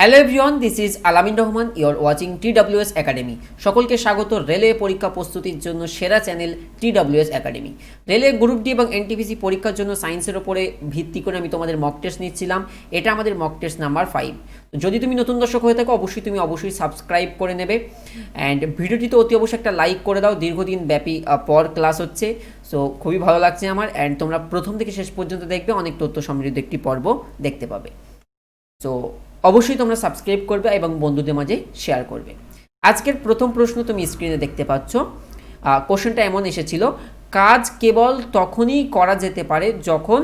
Hello everyone, this is আলামিন Rahman, your watching TWS academy. সকলকে স্বাগত রেলওয়ে পরীক্ষা প্রস্তুতির জন্য সেরা channel TWS academy. Railway group D এবং এনটিপিসি পরীক্ষার জন্য সায়েন্সের ওপরে ভিত্তি করে আমি তোমাদের মক টেস্ট নিচ্ছিলাম। এটা আমাদের মক টেস্ট নাম্বার 5। যদি তুমি নতুন দর্শক হয়ে থাকো অবশ্যই সাবস্ক্রাইব করে নেবে অ্যান্ড ভিডিওটিতে অতি অবশ্যই একটা লাইক করে দাও। দীর্ঘদিন ব্যাপী পর ক্লাস হচ্ছে, সো খুবই ভালো লাগছে আমার। অ্যান্ড তোমরা প্রথম থেকে শেষ পর্যন্ত দেখবে, অনেক তথ্য সমৃদ্ধ একটি পর্ব দেখতে পাবে। সো অবশ্যই তোমরা সাবস্ক্রাইব করবে এবং বন্ধুদের মাঝে শেয়ার করবে। আজকের প্রথম প্রশ্ন তুমি স্ক্রিনে দেখতে পাচ্ছ। কোশ্চেনটা এমন এসেছিল, কাজ কেবল তখনই করা যেতে পারে যখন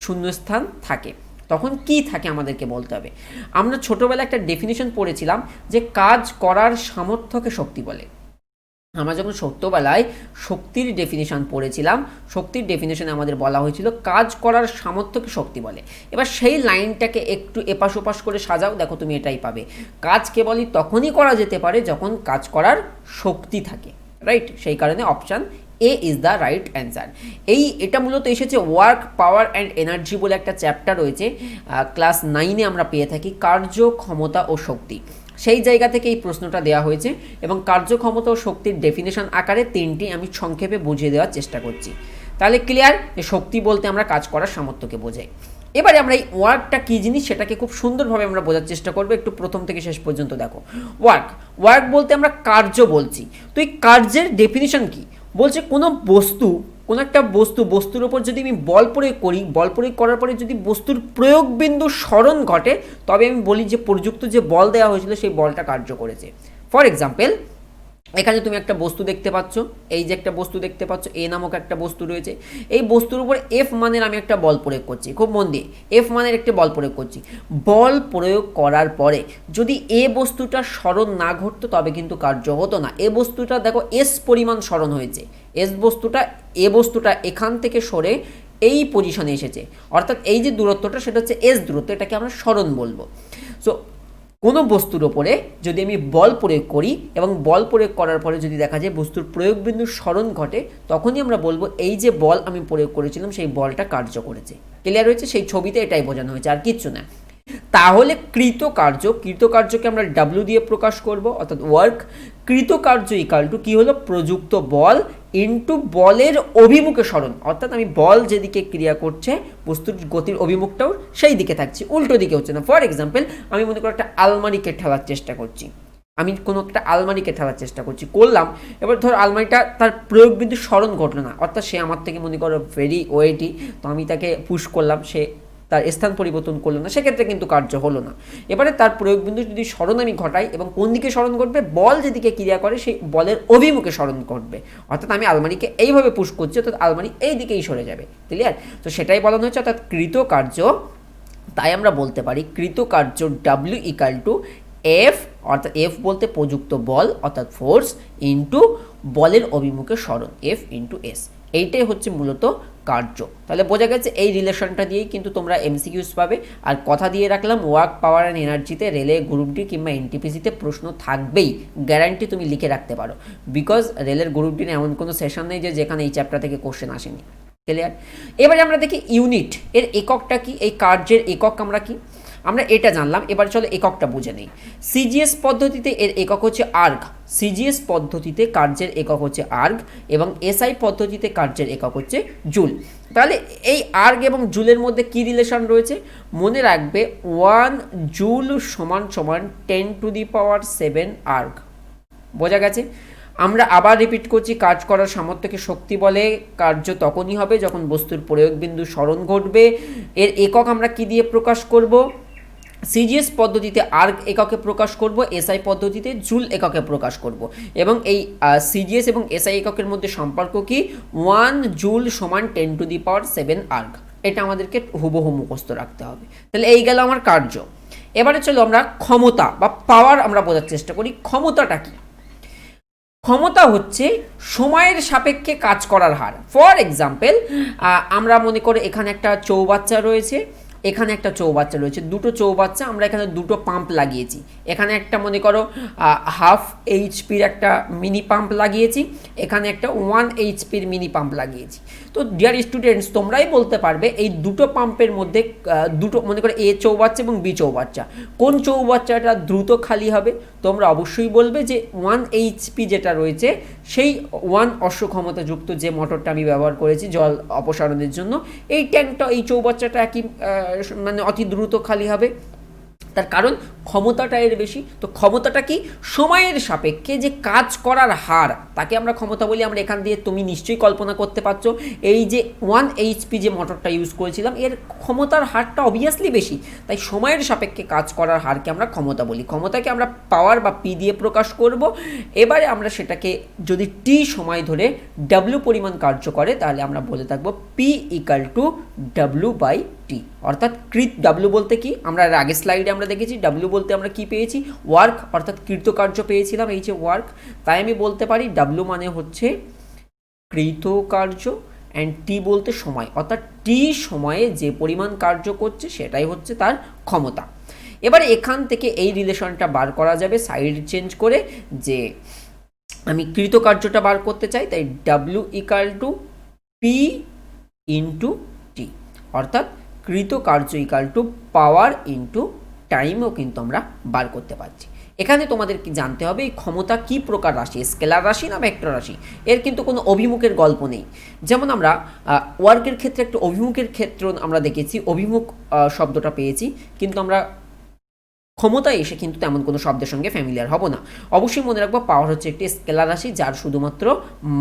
শূন্যস্থান থাকে। তখন কি থাকে আমাদেরকে বলতে হবে। আমরা ছোটবেলায় একটা ডেফিনিশন পড়েছিলাম যে কাজ করার সামর্থ্যকে শক্তি বলে। আমরা যখন ছোট্টবেলায় শক্তির ডেফিনেশন পড়েছিলাম, শক্তির ডেফিনেশনে আমাদের বলা হয়েছিল কাজ করার সামর্থ্যকে শক্তি বলে। এবার সেই লাইনটাকে একটু এপাশ ওপাশ করে সাজাও, দেখো তুমি এটাই পাবে। কাজ কেবলই তখনই করা যেতে পারে যখন কাজ করার শক্তি থাকে, রাইট? সেই কারণে option A is the right answer. এটা মূলত এসেছে ওয়ার্ক, পাওয়ার অ্যান্ড এনার্জি বলে একটা চ্যাপ্টার রয়েছে, ক্লাস 9-এ আমরা পেয়ে থাকি, কার্য, ক্ষমতা ও শক্তি। সেই জায়গা থেকে এই প্রশ্নটা দেওয়া হয়েছে এবং কার্যক্ষমতা ও শক্তির ডেফিনেশন আকারে তিনটি আমি সংক্ষেপে বুঝিয়ে দেওয়ার চেষ্টা করছি। তাহলে ক্লিয়ার যে শক্তি বলতে আমরা কাজ করার সামর্থ্যকে বোঝাই। এবারে আমরা এই ওয়ার্কটা কী জিনিস সেটাকে খুব সুন্দরভাবে আমরা বোঝার চেষ্টা করবো। একটু প্রথম থেকে শেষ পর্যন্ত দেখো। ওয়ার্ক বলতে আমরা কার্য বলছি। তো এই কার্যের ডেফিনেশন কি বলছে? কোনো একটা বস্তুর ওপর যদি আমি বল প্রয়োগ করি, বল প্রয়োগ করার পরে যদি বস্তুর প্রয়োগ বিন্দু স্মরণ ঘটে, তবে আমি বলি যে প্রযুক্ত যে বল দেওয়া হয়েছিল সেই বলটা কার্য করেছে। ফর এক্সাম্পল, এখানে তুমি একটা বস্তু দেখতে পাচ্ছ, এই যে একটা বস্তু দেখতে পাচ্ছ, এ নামক একটা বস্তু রয়েছে। এই বস্তুর উপর এফ মানের আমি একটা বল প্রয়োগ করছি, খুব মন দিয়ে এফ মানের একটা বল প্রয়োগ করছি। বল প্রয়োগ করার পরে যদি এ বস্তুটা স্মরণ না ঘটতো তবে কিন্তু কার্য হতো না। এ বস্তুটা দেখো এস পরিমাণ স্মরণ হয়েছে, এ বস্তুটা এখান থেকে সরে এই পজিশনে এসেছে, অর্থাৎ এই যে দূরত্বটা সেটা হচ্ছে এস দূরত্ব, এটাকে আমরা স্মরণ বলবো। সো কোনো বস্তুর ওপরে যদি আমি বল প্রয়োগ করি এবং বল প্রয়োগ করার পরে যদি দেখা যায় বস্তুর প্রয়োগ বিন্দুর স্মরণ ঘটে, তখনই আমরা বলবো এই যে বল আমি প্রয়োগ করেছিলাম সেই বলটা কার্য করেছে। ক্লিয়ার হয়েছে? সেই ছবিতে এটাই বোঝানো হয়েছে, আর কিচ্ছু না। তাহলে কৃতকার্যকে আমরা ডাব্লিউ দিয়ে প্রকাশ করব, অর্থাৎ ওয়ার্ক। কৃতকার্য ইকাল টু কি হলো? প্রযুক্ত বল ইনটু বলের অভিমুখে স্মরণ, অর্থাৎ আমি বল যেদিকে ক্রিয়া করছে বস্তুর গতির অভিমুখটাও সেই দিকে থাকছে, উল্টো দিকে হচ্ছে না। ফর এক্সাম্পল, আমি মনে করি একটা আলমারিকে ঠেলার চেষ্টা করছি, করলাম। এবার ধর আলমারিটা তার প্রয়োগ বিন্দু স্মরণ ঘটলো না, অর্থাৎ সে আমার থেকে মনে করো ভেরি ওয়েটি, তো আমি তাকে পুশ করলাম, সে তার স্থান পরিবর্তন করলো না, সেক্ষেত্রে কিন্তু কার্য হলো না। এবারে তার প্রয়োগ বিন্দু যদি স্মরণ আমি ঘটাই, এবং কোন দিকে স্মরণ ঘটবে? বল যেদিকে ক্রিয়া করে সেই বলের অভিমুখে স্মরণ ঘটবে, অর্থাৎ আমি আলমারিকে এইভাবে পুশ করছি, অর্থাৎ আলমারি এই দিকেই সরে যাবে। ক্লিয়ার? তো সেটাই বলানো হচ্ছে, অর্থাৎ কৃতকার্য। তাই আমরা বলতে পারি কৃতকার্য ডাব্লিউ ইকাল টু এফ, অর্থাৎ এফ বলতে প্রযুক্ত বল অর্থাৎ ফোর্স ইন্টু বলের অভিমুখে স্মরণ, এফ ইন্টু এস। এইটাই হচ্ছে মূলত কার্য। তাহলে বোঝা গেছে এই রিলেশনটা দিয়েই কিন্তু তোমরা এমসিকিউস পাবে। আর কথা দিয়ে রাখলাম, ওয়ার্ক, পাওয়ার অ্যান্ড এনার্জিতে রেলে গ্রুপ ডি কিংবা এনটিপিসিতে প্রশ্ন থাকবেই, গ্যারান্টি তুমি লিখে রাখতে পারো। বিকজ রেলের গ্রুপ ডির এমন কোনো সেশন নেই যেখানে এই চ্যাপ্টার থেকে কোশ্চেন আসেনি। ক্লিয়ার? এবারে আমরা দেখি ইউনিট, এর এককটা কি, এই কার্যের একক আমরা কি, আমরা এটা জানলাম। এবার চলো এককটা বুঝে নেই। সিজিএস পদ্ধতিতে এর একক হচ্ছে আর্গ, সিজিএস পদ্ধতিতে কার্যের একক হচ্ছে আর্গ, এবং এসআই পদ্ধতিতে কার্যের একক হচ্ছে জুল। তাহলে এই আর্গ এবং জুলের মধ্যে কি রিলেশন রয়েছে? মনে রাখবে 1 জুল সমান 10⁻7 আর্গ। বোঝা গেছে? আমরা আবার রিপিট করছি, কাজ করার সামর্থ্যকে শক্তি বলে। কার্য তখনই হবে যখন বস্তুর প্রয়োগ বিন্দু স্মরণ ঘটবে। এর একক আমরা কি দিয়ে প্রকাশ করব? সিজিএস পদ্ধতিতে আর্গ এককে প্রকাশ করব, এসআই পদ্ধতিতে জুল এককে প্রকাশ করব। এবং এই সিজিএস এবং এসআই এককের মধ্যে সম্পর্ক কি? 1 জুল সমান 10⁻7 আর্গ। এটা আমাদেরকে হুবহু মুখস্থ রাখতে হবে। তাহলে এই গেল আমার কার্য। এবারে চলো আমরা ক্ষমতা বা পাওয়ার আমরা বোঝার চেষ্টা করি। ক্ষমতাটা কি? ক্ষমতা হচ্ছে সময়ের সাপেক্ষে কাজ করার হার। ফর এক্সাম্পল, আমরা মনে করি এখানে একটা চৌবাচ্চা রয়েছে, এখানে একটা চৌবাচ্চা রয়েছে, দুটো চৌবাচ্চা, আমরা এখানে দুটো পাম্প লাগিয়েছি। এখানে একটা মনে করো 1/2 HP একটা মিনি পাম্প লাগিয়েছি, এখানে একটা 1 HP মিনি পাম্প লাগিয়েছি। তো ডিয়ার স্টুডেন্টস, তোমরাই বলতে পারবে এই দুটো পাম্পের মধ্যে দুটো মনে করো এ চৌবাচ্চা এবং বি চৌবাচ্চা, কোন চৌবাচ্চাটা দ্রুত খালি হবে? তোমরা অবশ্যই বলবে যে 1 HP যেটা রয়েছে সেই 1 অশ্ব ক্ষমতাযুক্ত যে মোটরটা আমি ব্যবহার করেছি জল অপসারণের জন্য, এই ট্যাঙ্কটা এই চৌবাচ্চাটা একই মানে অতি দ্রুত খালি হবে। তার কারণ ক্ষমতাটা এর বেশি। তো ক্ষমতাটা কি? সময়ের সাপেক্ষে যে কাজ করার হার, তাকে আমরা ক্ষমতা বলি। আমরা এখান দিয়ে তুমি নিশ্চয়ই কল্পনা করতে পারছো, এই যে 1 HP যে মোটরটা ইউজ করেছিলাম এর ক্ষমতার হারটা অবভিয়াসলি বেশি, তাই সময়ের সাপেক্ষে কাজ করার হারকে আমরা ক্ষমতা বলি। ক্ষমতাকে আমরা পাওয়ার বা পি দিয়ে প্রকাশ করব। এবারে আমরা সেটাকে যদি টি সময় ধরে ডাব্লিউ পরিমাণ কার্য করে, তাহলে আমরা বলে থাকবো P equal to W by T. অর্থাৎ ডাব্লিউ বলতে কি, আমরা আগের স্লাইডে আমরা দেখেছি ডাব্লিউ বলতে আমরা কি পেয়েছি, ওয়ার্ক, অর্থাৎ কৃতকার্য পেয়েছিলাম, এই যে ওয়ার্ক। তাই আমি বলতে পারি ডাব্লিউ মানে হচ্ছে কৃতকার্য অ্যান্ড টি বলতে সময়, অর্থাৎ টি সময়ে যে পরিমাণ কার্য করছে সেটাই হচ্ছে তার ক্ষমতা। এবারে এখান থেকে এই রিলেশনটা বার করা যাবে সাইড চেঞ্জ করে, যে আমি কৃতকার্যটা বার করতে চাই, তাই W equal to P into T, অর্থাৎ কৃতকার্য ইকাল টু পাওয়ার ইন্টু টাইমও কিন্তু আমরা বার করতে পারছি। এখানে তোমাদের কি জানতে হবে, এই ক্ষমতা কি প্রকার রাশি, স্কেলার রাশি না ভেক্টর রাশি? এর কিন্তু কোনো অভিমুখের গল্প নেই। যেমন আমরা ওয়ার্কের ক্ষেত্রে একটা অভিমুখের ক্ষেত্র আমরা দেখেছি, অভিমুখ শব্দটা পেয়েছি, কিন্তু আমরা ক্ষমতায় এসে কিন্তু তেমন কোনো শব্দের সঙ্গে ফ্যামিলিয়ার হব না। অবশ্যই মনে রাখবো পাওয়ার হচ্ছে একটি স্কেলার রাশি যার শুধুমাত্র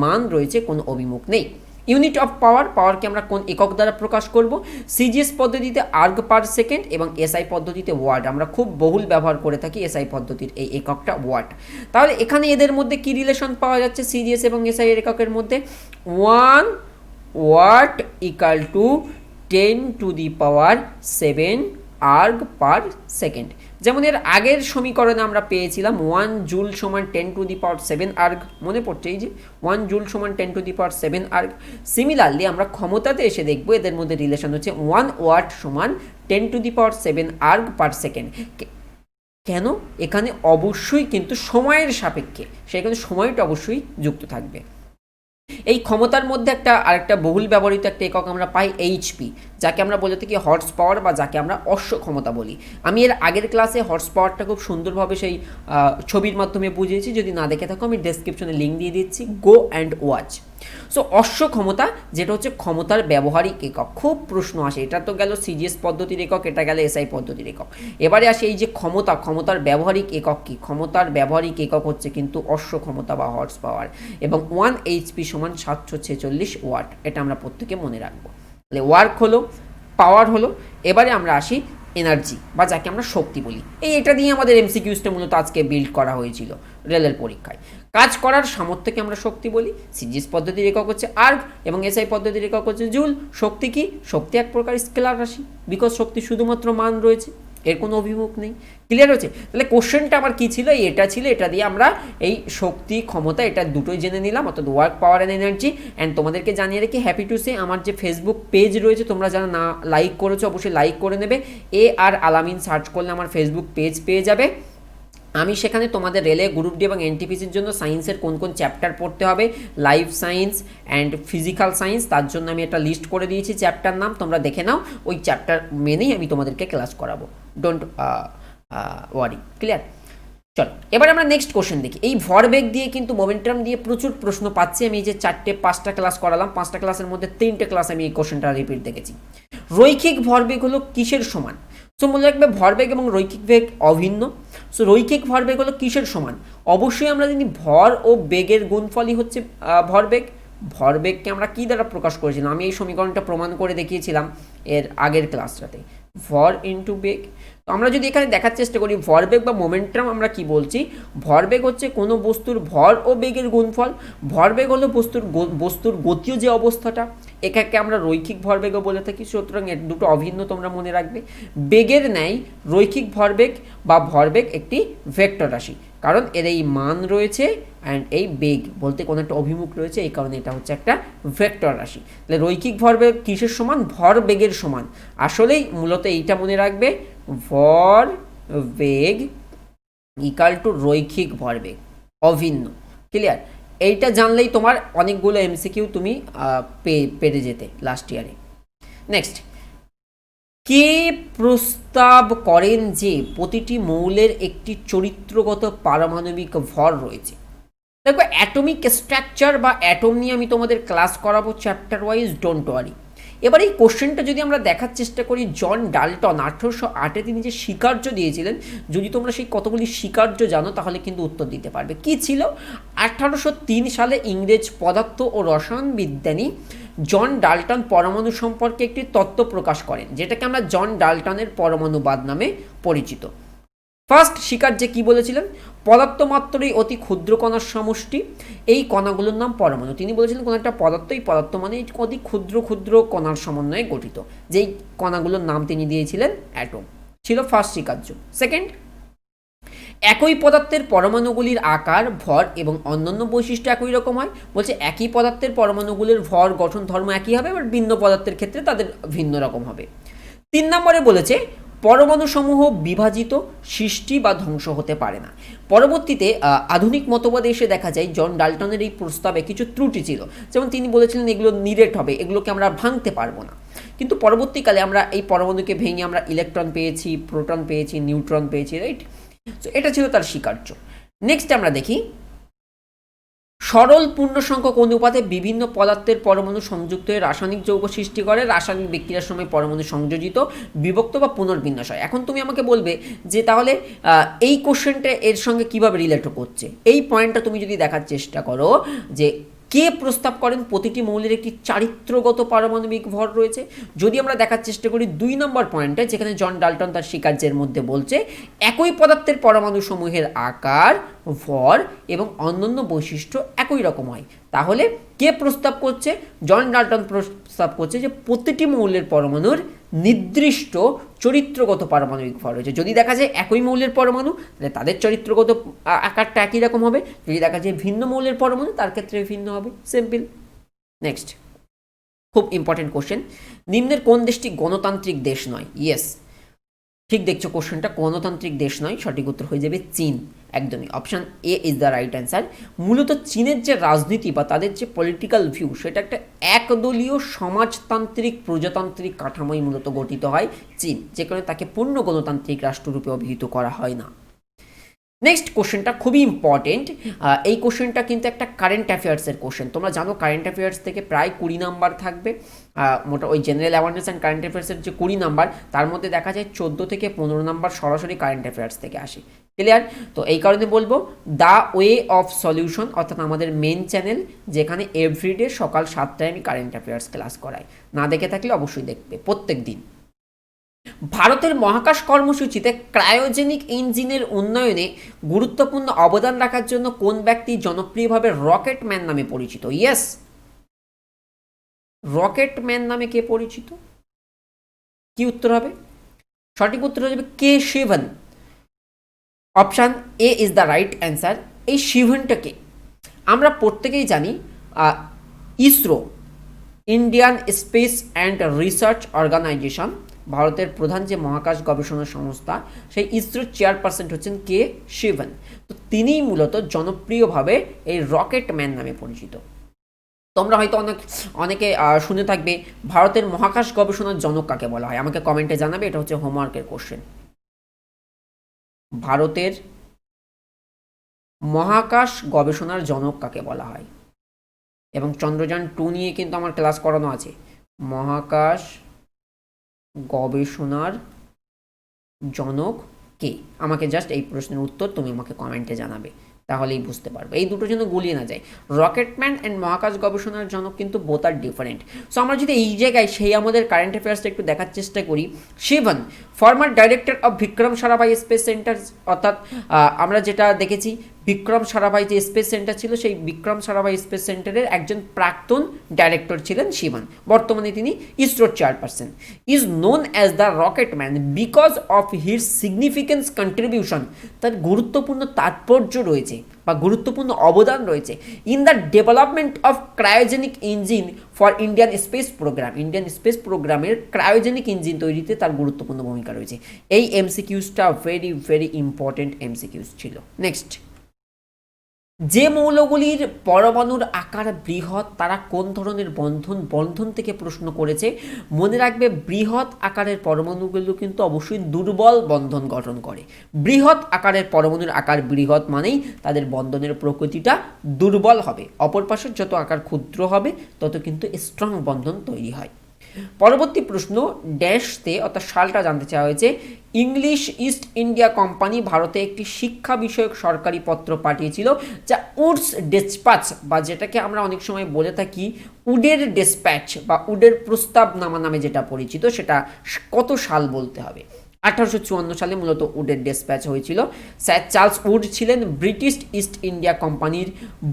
মান রয়েছে, কোনো অভিমুখ নেই। ইউনিট অফ পাওয়ার, পাওয়ারকে আমরা কোন একক দ্বারা প্রকাশ করব? সিজিএস পদ্ধতিতে আর্গ পার সেকেন্ড এবং এসআই পদ্ধতিতে ওয়াট। আমরা খুব বহুল ব্যবহার করে থাকি এসআই পদ্ধতির এই এককটা ওয়াট। তাহলে এখানে এদের মধ্যে কি রিলেশন পাওয়া যাচ্ছে সিজিএস এবং এসআই এর এককের মধ্যে? 1 watt equal to 10⁻7 erg per second. যেমন এর আগের সমীকরণে আমরা পেয়েছিলাম 1 জুল সমান 10⁻7 আর্গ, মনে পড়ছে এই যে 1 জুল সমান 10⁻7 আর্গ। সিমিলারলি আমরা ক্ষমতাতে এসে দেখব এদের মধ্যে রিলেশন হচ্ছে 1 ওয়াট সমান 10⁻7 আর্গ পার সেকেন্ড। কেন? এখানে অবশ্যই কিন্তু সময়ের সাপেক্ষে, সেখানে সময়টা অবশ্যই যুক্ত থাকবে। এই ক্ষমতার মধ্যে আরেকটা বহুল ব্যবহৃত একটা একক আমরা পাই এইচপি, যাকে আমরা বলে থাকি হর্স পাওয়ার বা যাকে আমরা অশ্ব ক্ষমতা বলি। আমি এর আগের ক্লাসে হর্স পাওয়ারটা খুব সুন্দরভাবে সেই ছবির মাধ্যমে বুঝিয়েছি, যদি না দেখে থাকো আমি ডেসক্রিপশনে লিঙ্ক দিয়ে দিচ্ছি, গো অ্যান্ড ওয়াচ। সো অশ্ব ক্ষমতা যেটা হচ্ছে ক্ষমতার ব্যবহারিক একক, খুব প্রশ্ন আসে। এটা তো গেল সিজিএস পদ্ধতির একক, এটা গেল এসআই পদ্ধতির একক। এবারে আসে এই যে ক্ষমতার ব্যবহারিক একক কি? ক্ষমতার ব্যবহারিক একক হচ্ছে কিন্তু অশ্ব ক্ষমতা বা হর্স পাওয়ার, এবং 1 HP সমান 746 ওয়াট। এটা আমরা প্রত্যেকে মনে রাখবো। তাহলে ওয়ার্ক হলো, পাওয়ার হলো। এবারে আমরা আসি এনার্জি বা যাকে আমরা শক্তি বলি। এটা দিয়ে আমাদের এমসিকিউসটা মূলত আজকে বিল্ড করা হয়েছিল রেলের পরীক্ষায়। কাজ করার সামর্থ্যকে আমরা শক্তি বলি। সিজিএস পদ্ধতির একক হচ্ছে আর্গ এবং এসআই পদ্ধতির একক হচ্ছে জুল। শক্তি কি? শক্তি এক প্রকার স্কেলার রাশি, বিকজ শক্তি শুধুমাত্র মান রয়েছে, এর কোনো অভিমুখ নেই। ক্লিয়ার হচ্ছে? তাহলে কোশ্চেনটা আমার কী ছিল? এটা ছিল, এটা দিয়ে আমরা এই শক্তি ক্ষমতা এটা দুটোই জেনে নিলাম, অর্থাৎ work power and energy. And তোমাদেরকে জানিয়ে রেখে হ্যাপি টু সে আমার যে ফেসবুক পেজ রয়েছে, তোমরা যারা না লাইক করেছো অবশ্যই লাইক করে নেবে। আর আলামিন সার্চ করলে আমার ফেসবুক পেজ পেয়ে যাবে। আমি সেখানে তোমাদের রেলে গ্রুপ ডি এবং এনটিপিসির জন্য সায়েন্সের কোন কোন চ্যাপ্টার পড়তে হবে, life science and physical science, তার জন্য আমি একটা লিস্ট করে দিয়েছি চ্যাপ্টার নাম, তোমরা দেখে নাও। ওই চ্যাপ্টার মেনেই আমি তোমাদেরকে ক্লাস করাবো, ডোন্ট ওয়ারি। ক্লিয়ার? চলো এবার আমরা নেক্সট কোশ্চেন দেখি। এই ভরবেগ দিয়ে কিন্তু মোমেন্টাম দিয়ে প্রচুর প্রশ্ন পাচ্ছি। আমি এই যে 5টা ক্লাস করালাম, 5টা ক্লাসের মধ্যে 3টে ক্লাস আমি এই কোশ্চেনটা রিপিট দেখেছি। রৈখিক ভরবেগ হলো কিসের সমান? সো মনে রাখবে ভরবেগ এবং রৈখিক বেগ অভিন্ন। সো রৈখিক ভরবেগ হলো কিসের সমান? অবশ্যই আমরা জানি ভর ও বেগের গুণফলই হচ্ছে ভরবেগ। ভরবেগকে আমরা কী দ্বারা প্রকাশ করেছিলাম? আমি এই সমীকরণটা প্রমাণ করে দেখিয়েছিলাম এর আগের ক্লাসটাতে, ভর ইন্টু বেগ। তো আমরা যদি এখানে দেখার চেষ্টা করি ভরবেগ বা মোমেন্টাম আমরা কি বলছি, ভরবেগ হচ্ছে কোনো বস্তুর ভর ও বেগের গুণফল। ভরবেগ হলো বস্তুর গতীয় যে অবস্থাটা, এটাকে আমরা রৈখিক ভরবেগও বলে থাকি। সুতরাং এর দুটো অভিন্ন তোমরা মনে রাখবে। বেগের ন্যায় রৈখিক ভরবেগ বা ভরবেগ একটি ভেক্টর রাশি, কারণ এর এই মান রয়েছে অ্যান্ড এই বেগ বলতে কোনো একটা অভিমুখ রয়েছে, এই কারণে এটা হচ্ছে একটা ভেক্টর রাশি। তাহলে রৈখিক ভরবেগ কিসের সমান? ভর বেগের সমান। আসলেই মূলত এইটা মনে রাখবে, ভর বেগ ইকাল টু রৈখিক ভরবেগ, অভিন্ন। ক্লিয়ার? এইটা জানলেই তোমার অনেকগুলো এমসিকিউ তুমি পেরে যেতে লাস্ট ইয়ারে। নেক্সট, কে প্রস্তাব করেন যে প্রতিটি মৌলের একটি চরিত্রগত পারমাণবিক ভর রয়েছে? দেখো, অ্যাটমিক স্ট্রাকচার বা অ্যাটম নিয়ে আমি তোমাদের ক্লাস করাবো চ্যাপ্টার ওয়াইজ, ডোন্ট ওয়ারি। এবার এই কোশ্চেনটা যদি আমরা দেখার চেষ্টা করি, জন ডাল্টন 1808-এ তিনি যে স্বীকার্য দিয়েছিলেন, যদি তোমরা সেই কতগুলি স্বীকার্য জানো তাহলে কিন্তু উত্তর দিতে পারবে। কি ছিল? 1803 সালে ইংরেজ পদার্থ ও রসায়ন বিজ্ঞানী জন ডাল্টন পরমাণু সম্পর্কে একটি তত্ত্ব প্রকাশ করেন, যেটাকে আমরা জন ডাল্টনের পরমাণুবাদ নামে পরিচিত। ফার্স্ট স্বীকার্যে কি বলেছিলেন? পদার্থ মাত্রই অতি ক্ষুদ্র কণার সমষ্টি, এই কণাগুলোর নাম পরমাণু। তিনি বলেছিলেন কোনো একটা পদার্থ, এই পদার্থ মানে অতি ক্ষুদ্র ক্ষুদ্র কণার সমন্বয়ে গঠিত, যেই কণাগুলোর নাম তিনি দিয়েছিলেন অ্যাটম, ছিল ফার্স্ট স্বীকার্য। সেকেন্ড, একই পদার্থের পরমাণুগুলির আকার, ভর এবং অন্যান্য বৈশিষ্ট্য একই রকম হয়। বলছে একই পদার্থের পরমাণুগুলির ভর, গঠন, ধর্ম একই হবে, বাট ভিন্ন পদার্থের ক্ষেত্রে তাদের ভিন্ন রকম হবে। 3 নম্বরে বলেছে পরমাণু সমূহ বিভাজিত, সৃষ্টি বা ধ্বংস হতে পারে না। পরবর্তীতে আধুনিক মতবাদে এসে দেখা যায় জন ডাল্টনের এই প্রস্তাবে কিছু ত্রুটি ছিল, যেমন তিনি বলেছিলেন এগুলো নিরেট হবে, এগুলোকে আমরা ভাঙতে পারবো না। কিন্তু পরবর্তীকালে আমরা এই পরমাণুকে ভেঙে আমরা ইলেকট্রন পেয়েছি, প্রোটন পেয়েছি, নিউট্রন পেয়েছি, রাইট? তো এটা ছিল তার স্বীকার্য। নেক্সট আমরা দেখি, সরল পূর্ণ সংখ্যক অনুপাতে বিভিন্ন পদার্থের পরমাণু সংযুক্ত হয়ে রাসায়নিক যৌগ সৃষ্টি করে, রাসায়নিক বিক্রিয়ার সময় পরমাণু সংযোজিত, বিভক্ত বা পুনর্বিন্যাস হয়। এখন তুমি আমাকে বলবে যে তাহলে এই কোশ্চেনটা এর সঙ্গে কিভাবে রিলেট করছে? এই পয়েন্টটা তুমি যদি দেখার চেষ্টা করো যে কে প্রস্তাব করেন প্রতিটি মৌলের একটি চারিত্রগত পারমাণবিক ভর রয়েছে, যদি আমরা দেখার চেষ্টা করি 2 নম্বর পয়েন্টে, যেখানে জন ডাল্টন তার স্বীকার্যের মধ্যে বলছে একই পদার্থের পরমাণু সমূহের আকার, ভর এবং অন্যান্য বৈশিষ্ট্য একই রকম হয়, তাহলে কে প্রস্তাব করছে? জন ডাল্টন প্রস্তাব করছে যে প্রতিটি মৌলের পরমাণুর নির্দিষ্ট চরিত্রগত পারমাণবিক ভর রয়েছে। যদি দেখা যায় একই মৌলের পরমাণু, তাহলে তাদের চরিত্রগত আকারটা একই রকম হবে। যদি দেখা যায় ভিন্ন মৌলের পরমাণু, তার ক্ষেত্রে ভিন্ন হবে। সিম্পল। নেক্সট, খুব ইম্পর্টেন্ট কোশ্চেন, নিম্নের কোন দেশটি গণতান্ত্রিক দেশ নয়? ইয়েস, ঠিক দেখছো কোশ্চেনটা, গণতান্ত্রিক দেশ নয়, সঠিক উত্তর হয়ে যাবে চীন। একদমই, option A is the right answer. মূলত চীনের যে রাজনীতি বা তাদের যে পলিটিক্যাল ভিউ, সেটা একটা একদলীয় সমাজতান্ত্রিক প্রজাতান্ত্রিক কাঠামোই মূলত গঠিত হয় চীন, যে কারণে তাকে পূর্ণ গণতান্ত্রিক রাষ্ট্ররূপে অভিহিত করা হয় না। নেক্সট কোশ্চেনটা খুবই ইম্পর্টেন্ট। এই কোশ্চেনটা কিন্তু একটা কারেন্ট অ্যাফেয়ার্সের কোশ্চেন। তোমরা জানো কারেন্ট অ্যাফেয়ার্স থেকে প্রায় 20 নাম্বার থাকবে, মোটা ওই জেনারেল অ্যাওয়ারনেস অ্যান্ড কারেন্ট অ্যাফেয়ার্সের যে 20 নাম্বার, তার মধ্যে দেখা যায় 14 থেকে 15 নাম্বার সরাসরি কারেন্ট অ্যাফেয়ার্স থেকে আসে। ক্লিয়ার? তো এই কারণে বলবো দ্য ওয়ে অফ সলিউশন, অর্থাৎ আমাদের মেন চ্যানেল, যেখানে এভরিডে সকাল 7টায় আমি কারেন্ট অ্যাফেয়ার্স ক্লাস করাই। না দেখে থাকলে অবশ্যই দেখবে প্রত্যেক দিন। ভারতের মহাকাশ কর্মসূচিতে ক্রায়োজেনিক ইঞ্জিনের উন্নয়নে গুরুত্বপূর্ণ অবদান রাখার জন্য কোন ব্যক্তি জনপ্রিয়ভাবে রকেট ম্যান নামে পরিচিত? ইয়েস, রকেট ম্যান নামে কে পরিচিত? কি উত্তর হবে? সঠিক উত্তর হয়ে যাবে কে Sivan. Option A is the right answer. এই শিবনটাকে আমরা প্রত্যেকেই জানি ISRO, Indian space and research organisation, ভারতের প্রধান যে মহাকাশ গবেষণা সংস্থা, সেই ইসরোর চেয়ারপারসন হচ্ছেন কে শিবন। তো তিনিই মূলত জনপ্রিয়ভাবে এই রকেট ম্যান নামে পরিচিত। তোমরা হয়তো অনেকে শুনে থাকবে ভারতের মহাকাশ গবেষণার জনক কাকে বলা হয়, আমাকে কমেন্টে জানাবে, এটা হচ্ছে হোমওয়ার্কের কোশ্চেন। ভারতের মহাকাশ গবেষণার জনক কাকে বলা হয়? এবং চন্দ্রযান 2 নিয়ে কিন্তু আমার ক্লাস করানো আছে। মহাকাশ গবেষণার জনক কে? আমাকে জাস্ট এই প্রশ্নের উত্তর তুমি আমাকে কমেন্টে জানাবে, তাহলেই বুঝতে পারবে। এই দুটো জন্য গুলিয়ে না যায়, রকেটম্যান অ্যান্ড মহাকাশ গবেষণার জনক কিন্তু বোথ আর ডিফারেন্ট। সো আমরা যদি এই জায়গায় সেই আমাদের কারেন্ট অ্যাফেয়ার্সটা একটু দেখার চেষ্টা করি, Sivan former director of Vikram Sarabhai space centre, অর্থাৎ আমরা যেটা দেখেছি বিক্রম সারাভাই যে স্পেস সেন্টার ছিল সেই বিক্রম সারাভাই স্পেস সেন্টারের একজন প্রাক্তন ডাইরেক্টর ছিলেন শিবান, বর্তমানে তিনি ইসরোর chairperson. Is known as the rocket man because of his significance contribution, তার গুরুত্বপূর্ণ তাৎপর্য রয়েছে বা গুরুত্বপূর্ণ অবদান রয়েছে in the development of cryogenic engine for Indian space programme, Indian space প্রোগ্রামের ক্রায়োজেনিক ইঞ্জিন তৈরিতে তার গুরুত্বপূর্ণ ভূমিকা রয়েছে। এই এমসিকিউজটা ভেরি ভেরি ইম্পর্টেন্ট এমসিকিউজ ছিল। নেক্সট, যে মৌলগুলির পরমাণুর আকার বৃহৎ তারা কোন ধরনের বন্ধন থেকে প্রশ্ন করেছে। মনে রাখবে বৃহৎ আকারের পরমাণুগুলো কিন্তু অবশ্যই দুর্বল বন্ধন গঠন করে। বৃহৎ আকারের পরমাণুর আকার বৃহৎ মানেই তাদের বন্ধনের প্রকৃতিটা দুর্বল হবে, অপর পাশের যত আকার ক্ষুদ্র হবে তত কিন্তু স্ট্রং বন্ধন তৈরি হয়। পরবর্তী প্রশ্ন ড্যাশতে অর্থাৎ সালটা জানতে চাওয়া হয়েছে। ইংলিশ ইস্ট ইন্ডিয়া কোম্পানি ভারতে একটি শিক্ষা বিষয়ক সরকারি পত্র পাঠিয়েছিল যা উডস ডেসপ্যাচ বা যেটাকে আমরা অনেক সময় বলে থাকি উডের ডেসপ্যাচ বা উডের প্রস্তাবনামা নামে যেটা পরিচিত, সেটা কত সাল বলতে হবে। 1854 সালে মূলত উডের ডেসপ্যাচ হয়েছিল। স্যার চার্লস উড ছিলেন ব্রিটিশ ইস্ট ইন্ডিয়া কোম্পানির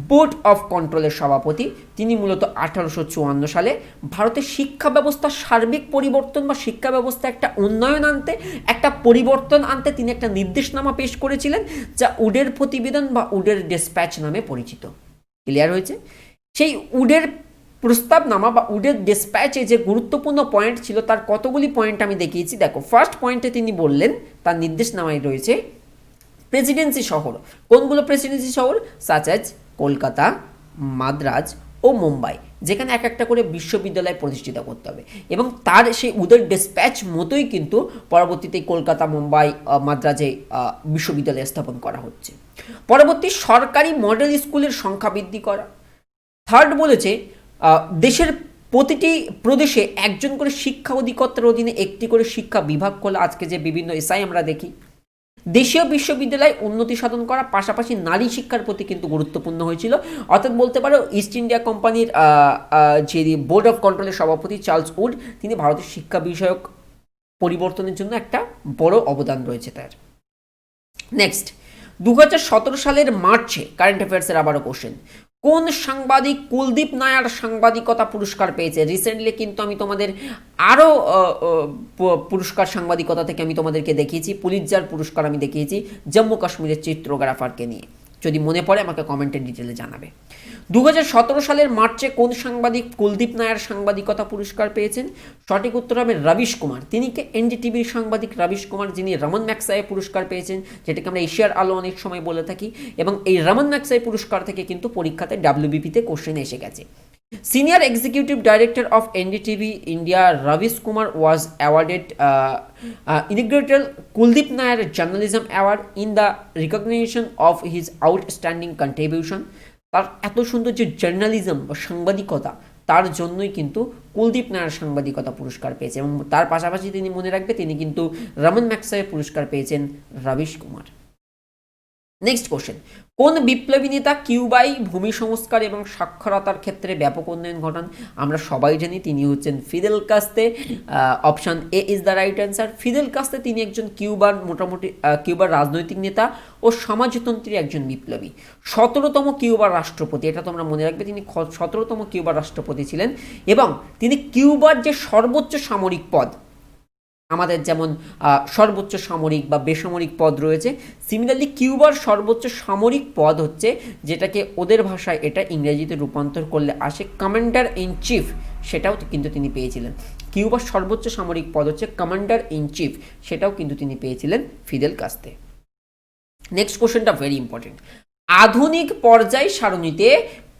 বোর্ড অফ কন্ট্রোলের সভাপতি। তিনি মূলত 1854 সালে ভারতের শিক্ষা ব্যবস্থার সার্বিক পরিবর্তন বা শিক্ষা ব্যবস্থা একটা উন্নয়ন আনতে, একটা পরিবর্তন আনতে তিনি একটা নির্দেশনামা পেশ করেছিলেন যা উডের প্রতিবেদন বা উডের ডেসপ্যাচ নামে পরিচিত। ক্লিয়ার হয়েছে? সেই উডের প্রস্তাবনামা বা উডের ডিসপ্যাচে যে গুরুত্বপূর্ণ পয়েন্ট ছিল তার কতগুলি পয়েন্ট আমি দেখিয়েছি। দেখো, ফার্স্ট পয়েন্টে তিনি বললেন তার নির্দেশনামায় রয়েছে প্রেসিডেন্সি শহর। কোনগুলো প্রেসিডেন্সি শহর? সাচ অ্যাজ কলকাতা, মাদ্রাজ ও মুম্বাই, যেখানে এক একটা করে বিশ্ববিদ্যালয় প্রতিষ্ঠিত করতে হবে এবং তার সেই উডের ডিসপ্যাচ মতোই কিন্তু পরবর্তীতে কলকাতা, মুম্বাই, মাদ্রাজে বিশ্ববিদ্যালয় স্থাপন করা হচ্ছে। পরবর্তী সরকারি মডেল স্কুলের সংখ্যা বৃদ্ধি করা। থার্ড বলেছে দেশের প্রতিটি প্রদেশে একজন করে শিক্ষা অধিকর্তার অধীনে একটি করে শিক্ষা বিভাগ খোলা। আজকে যে বিভিন্ন এসআই আমরা দেখি। দেশীয় বিশ্ববিদ্যালয় উন্নতি সাধন করা, পাশাপাশি নারী শিক্ষার প্রতি কিন্তু গুরুত্বপূর্ণ হয়েছিল। অর্থাৎ বলতে পারো ইস্ট ইন্ডিয়া কোম্পানির যে বোর্ড অফ কন্ট্রোলের সভাপতি চার্লস উড, তিনি ভারতের শিক্ষা বিষয়ক পরিবর্তনের জন্য একটা বড় অবদান রয়েছে তার। নেক্সট, 2017 সালের মার্চে কারেন্ট অ্যাফেয়ার্সের আবারও কোশ্চেন, কোন সাংবাদিক কুলদীপ নায়ার সাংবাদিকতা পুরস্কার পেয়েছে? রিসেন্টলি কিন্তু আমি তোমাদের আরও পুরস্কার সাংবাদিকতা থেকে আমি তোমাদেরকে দেখিয়েছি। পুলিৎজার পুরস্কার আমি দেখিয়েছি জম্মু কাশ্মীরের চিত্রগ্রাফারকে নিয়ে। যদি মনে পড়ে আমাকে কমেন্টের ডিটেলে জানাবে। 2017 সালের মার্চে কোন সাংবাদিক কুলদীপ নায়ার সাংবাদিকতা পুরস্কার পেয়েছেন? সঠিক উত্তর হবে রবিশ কুমার। তিনি কে এনডিটিভির সাংবাদিক রবিশ কুমার, যিনি রমন ম্যাকসাই পুরস্কার পেয়েছেন, যেটাকে আমরা এশিয়ার আলো অনেক সময় বলে থাকি। এবং এই রমন ম্যাকসাই পুরস্কার থেকে কিন্তু পরীক্ষাতে ডাব্লিউবিপিতে কোশ্চেন এসে গেছে। Senior Executive Director of NDTV India Ravish Kumar was awarded inaugural Kuldeep Nair Journalism Award in the recognition of his outstanding contribution. তার এত সুন্দর যে জার্নালিজম বা সাংবাদিকতা, তার জন্যই কিন্তু কুলদীপ নায়ার সাংবাদিকতা পুরস্কার পেয়েছে। এবং তার পাশাপাশি তিনি মনে রাখবে তিনি কিন্তু রমন ম্যাকসাই পুরস্কার পেয়েছেন রবিশ কুমার। নেক্সট কোশ্চেন, কোন বিপ্লবী নেতা কিউবায় ভূমি সংস্কার এবং সাক্ষরতার ক্ষেত্রে ব্যাপক উন্নয়ন ঘটান? আমরা সবাই জানি তিনি হচ্ছেন ফিদেল কাস্তে। Option A is the right answer. Fidel কাস্তে তিনি একজন কিউবার রাজনৈতিক নেতা ও সমাজতন্ত্রী একজন বিপ্লবী। 17তম কিউবার রাষ্ট্রপতি, এটা তোমরা মনে রাখবে, তিনি 17তম কিউবার রাষ্ট্রপতি ছিলেন। এবং তিনি কিউবার যে সর্বোচ্চ সামরিক পদ, আমাদের যেমন সর্বোচ্চ সামরিক বা বেসামরিক পদ রয়েছে, সিমিলারলি কিউবার সর্বোচ্চ সামরিক পদ হচ্ছে, যেটাকে ওদের ভাষায় এটা ইংরেজিতে রূপান্তর করলে আসে কমান্ডার ইন চিফ, সেটাও কিন্তু তিনি পেয়েছিলেন। কিউবার সর্বোচ্চ সামরিক পদ হচ্ছে কমান্ডার ইন চিফ, সেটাও কিন্তু তিনি পেয়েছিলেন ফিদেল কাস্তে। নেক্সট কোশ্চেনটা ভেরি ইম্পর্টেন্ট। আধুনিক পর্যায় সারণীতে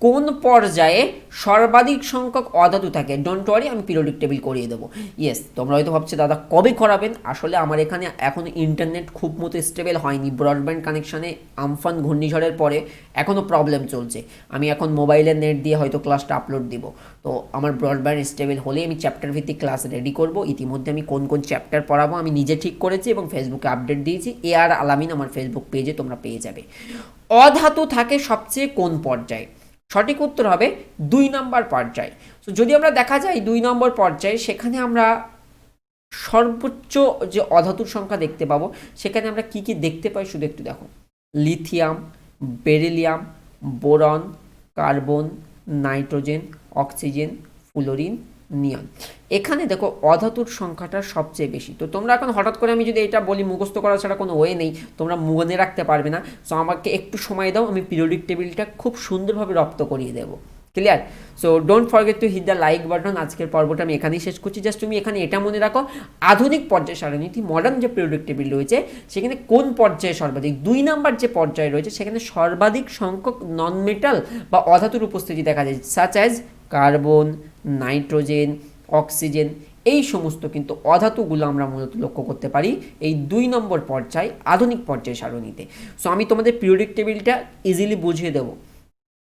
কোন পর্যায়ে সর্বাধিক সংখ্যক অধাতু থাকে? ডোন্ট ওয়ারি, আমি পিরিয়ডিক টেবিল করিয়ে দেবো। ইয়েস, তোমরা হয়তো ভাবছো দাদা কবে করাবেন। আসলে আমার এখানে এখন ইন্টারনেট খুব মতো স্টেবল হয়নি। ব্রডব্যান্ড কানেকশানে আমফান ঘূর্ণিঝড়ের পরে এখনও প্রবলেম চলছে। আমি এখন মোবাইলের নেট দিয়ে হয়তো ক্লাসটা আপলোড দিব। তো আমার ব্রডব্যান্ড স্টেবল হলেই আমি চ্যাপ্টার ভিত্তিক ক্লাস রেডি করব। ইতিমধ্যে আমি কোন কোন চ্যাপ্টার পড়াবো আমি নিজে ঠিক করেছি এবং ফেসবুকে আপডেট দিয়েছি। AR আলামিন আমার ফেসবুক পেজে তোমরা পেয়ে যাবে। অধাতু থাকে সবচেয়ে কোন পর্যায়ে? সঠিক উত্তর হবে 2 নম্বর পর্যায়। তো যদি আমরা দেখা যায় 2 নম্বর পর্যায়ে, সেখানে আমরা সর্বোচ্চ যে অধাতুর সংখ্যা দেখতে পাবো, সেখানে আমরা কি কি দেখতে পাই শুধু একটু দেখো। Lithium, beryllium, boron, carbon, nitrogen, oxygen, fluorine, neon. এখানে দেখো অধাতুর সংখ্যাটা সবচেয়ে বেশি। তো তোমরা এখন হঠাৎ করে আমি যদি এটা বলি, মুখস্থ করা ছাড়া কোনো ওয়ে নেই, তোমরা মনে রাখতে পারবে না। সো আমাকে একটু সময় দাও, আমি পিরিয়ডিক টেবিলটা খুব সুন্দরভাবে রপ্ত করিয়ে দেবো। Clear? So don't forget to hit the like button. আজকের পর্বটা আমি এখানেই শেষ করছি। জাস্ট তুমি এখানে এটা মনে রাখো, আধুনিক পর্যায় সারণীতি মডার্ন যে পিরিয়ডিক টেবিল রয়েছে সেখানে কোন পর্যায়ে সর্বাধিক, 2 নাম্বার যে পর্যায়ে রয়েছে সেখানে সর্বাধিক সংখ্যক নন মেটাল বা অধাতুর উপস্থিতি দেখা যায়, such as carbon, nitrogen, oxygen. এই সমস্ত কিন্তু অধাতুগুলো আমরা মূলত লক্ষ্য করতে পারি এই 2 নম্বর পর্যায় আধুনিক পর্যায় সারণীতে। সো আমি তোমাদের পিরিয়ডিক টেবিলটা ইজিলি বুঝিয়ে দেবো।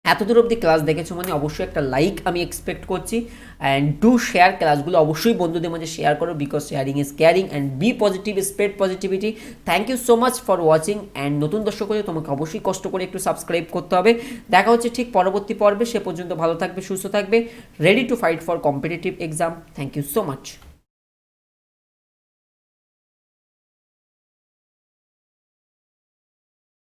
এতদূর অবধি ক্লাস দেখেছো মানে অবশ্যই একটা লাইক আমি এক্সপেক্ট করছি। অ্যান্ড ডু শেয়ার, ক্লাসগুলো অবশ্যই বন্ধুদের মাঝে শেয়ার করো, because sharing is caring and be positive, spread positivity. Thank you so much for watching. And নতুন দর্শক হলে তোমাকে অবশ্যই কষ্ট করে একটু সাবস্ক্রাইব করতে হবে। দেখা হচ্ছে ঠিক পরবর্তী পর্বে, সে পর্যন্ত ভালো থাকবে, সুস্থ থাকবে, ready to fight for competitive exam. Thank you so much.